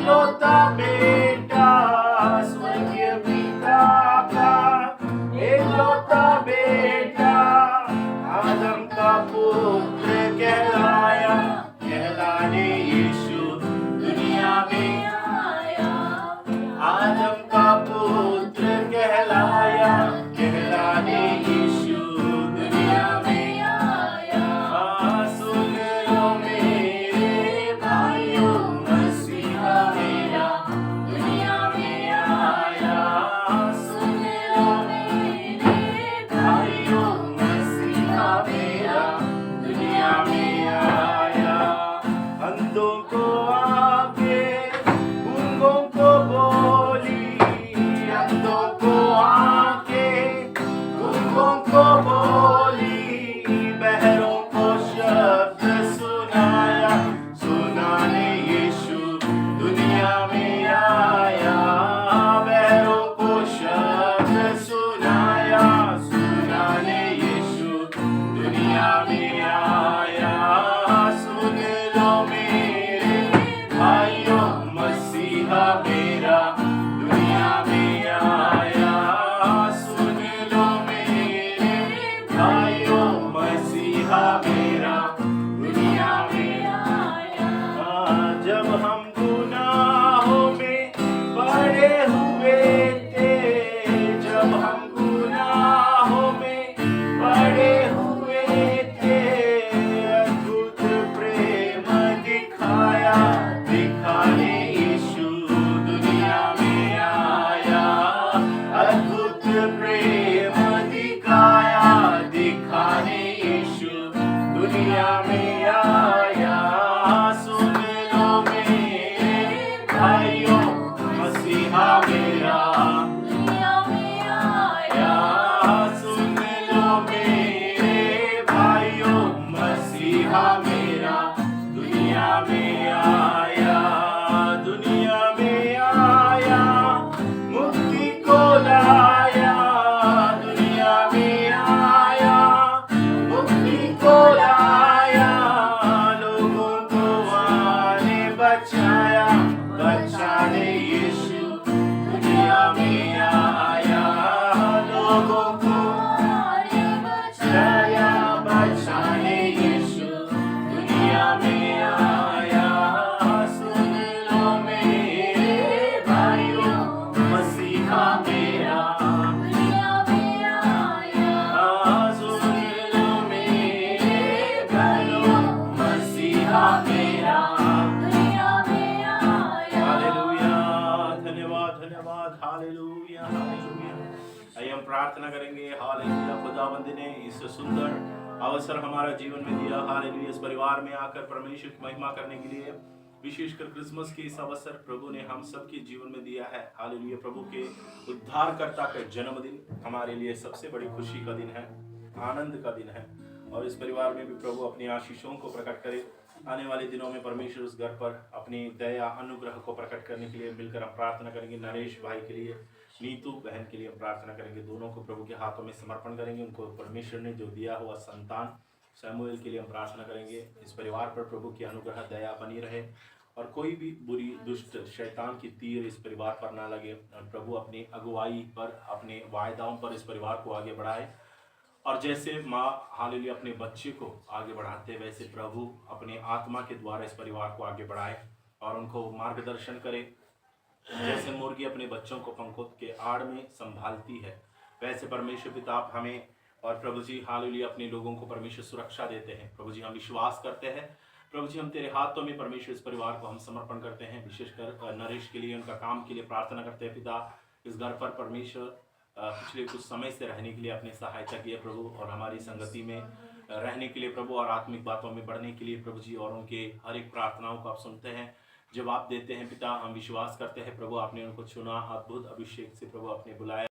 एकलौता बेटा स्वर्गीय पिता का, एकलौता बेटा आदम का पुत्र कहलाया, कहलाने यीशु दुनिया में आया। आदम का पुत्र कहलाया, कहलाने यीशु दुनिया में आया। सुन लो मेरे भाइयों, मसीहा मेरा दुनिया में आया। सुन लो मेरे भाइयों, मसीहा मेरा दुनिया में आया। अंधों को आके, गूंगों को बोली, अंधों को आके, गूंगों को बोली, बहरों को शब्द सुनाया, सुनाने यीशु दुनिया में आया। बहरों को शब्द सुनाया, सुनाने यीशु दुनिया में आया। सुन लो मेरे भाइयों, मसीहा मेरा दुनिया में आया। सुन लो मेरे भाइयों, मसीहा मेरा दुनिया में आया। जब हम गुनाहों में पड़े हुए थे, जब हम गुनाहों में पड़े हुए थे, अद्भुत प्रेम दिखाया, दिखाने यीशु दुनिया में आया। अद्भुत प्रेम दिखाया, दिखाने यीशु दुनिया में आया। सुन लो मेरे भाइयों, मसीहा मेरा दुनिया में आया। सुन लो मेरे भाइयों, मसीहा मेरा दुनिया में आया। दुनिया में आया, मुक्ति को लाया, दुनिया में आया, मुक्ति को लाया, लोगों को आने बचाया, बचाने यीशु दुनिया में आया। लोगों को आने बचाया, बचाने यीशु दुनिया में आया। सुन लो मेरे भाइयों, मसीहा मेरा दुनिया में आया। सुन लो मेरे भाइयों, मसीहा मेरा दुनिया में आया। हालेलुया, धन्यवाद धन्यवाद, हालेलुया हालेलुया। आइए हम प्रार्थना करेंगे। हालेलुया, खुदावंद ने इस सुंदर अवसर हमारा जीवन में दिया। हालेलुया, इस परिवार में आकर परमेश्वर की महिमा करने के लिए, विशेषकर क्रिसमस के इस अवसर प्रभु ने हम सबके जीवन में दिया है। हालेलुया, प्रभु के उद्धारकर्ता का जन्मदिन हमारे लिए सबसे बड़ी खुशी का दिन है, आनंद का दिन है। और इस परिवार में भी प्रभु अपनी आशीषों को प्रकट करे। आने वाले दिनों में परमेश्वर उस घर पर अपनी दया अनुग्रह को प्रकट करने के लिए मिलकर हम प्रार्थना करेंगे। नरेश भाई के लिए, नीतू बहन के लिए हम प्रार्थना करेंगे। दोनों को प्रभु के हाथों में समर्पण करेंगे। उनको परमेश्वर ने जो दिया हुआ संतान सैमुएल के लिए हम प्रार्थना करेंगे। इस परिवार पर प्रभु की अनुग्रह दया बनी रहे और कोई भी बुरी दुष्ट शैतान की तीर इस परिवार पर ना लगे। और प्रभु अपनी अगुवाई पर, अपने वायदाओं पर इस परिवार को आगे बढ़ाए। और जैसे माँ हालेलुया अपने बच्चे को आगे बढ़ाते, वैसे प्रभु अपने आत्मा के द्वारा इस परिवार को आगे बढ़ाए और उनको मार्गदर्शन करे। जैसे मुर्गी अपने बच्चों को पंखों के आड़ में संभालती है, वैसे परमेश्वर पिता आप हमें और प्रभु जी हालेलुया अपने लोगों को परमेश्वर सुरक्षा देते हैं। प्रभु जी हम विश्वास करते हैं, प्रभु जी हम तेरे हाथों में परमेश्वर इस परिवार को हम समर्पण करते हैं। विशेषकर नरेश के लिए, उनका काम के लिए प्रार्थना करते हैं। पिता इस घर पर परमेश्वर पिछले कुछ समय से रहने के लिए अपनी सहायता की है प्रभु, और हमारी संगति में रहने के लिए प्रभु, और आत्मिक बातों में बढ़ने के लिए प्रभु जी, और उनके हर एक प्रार्थनाओं को आप सुनते हैं, जवाब देते हैं। पिता हम विश्वास करते हैं प्रभु आपने उनको चुना, अद्भुत अभिषेक से प्रभु आपने बुलाया।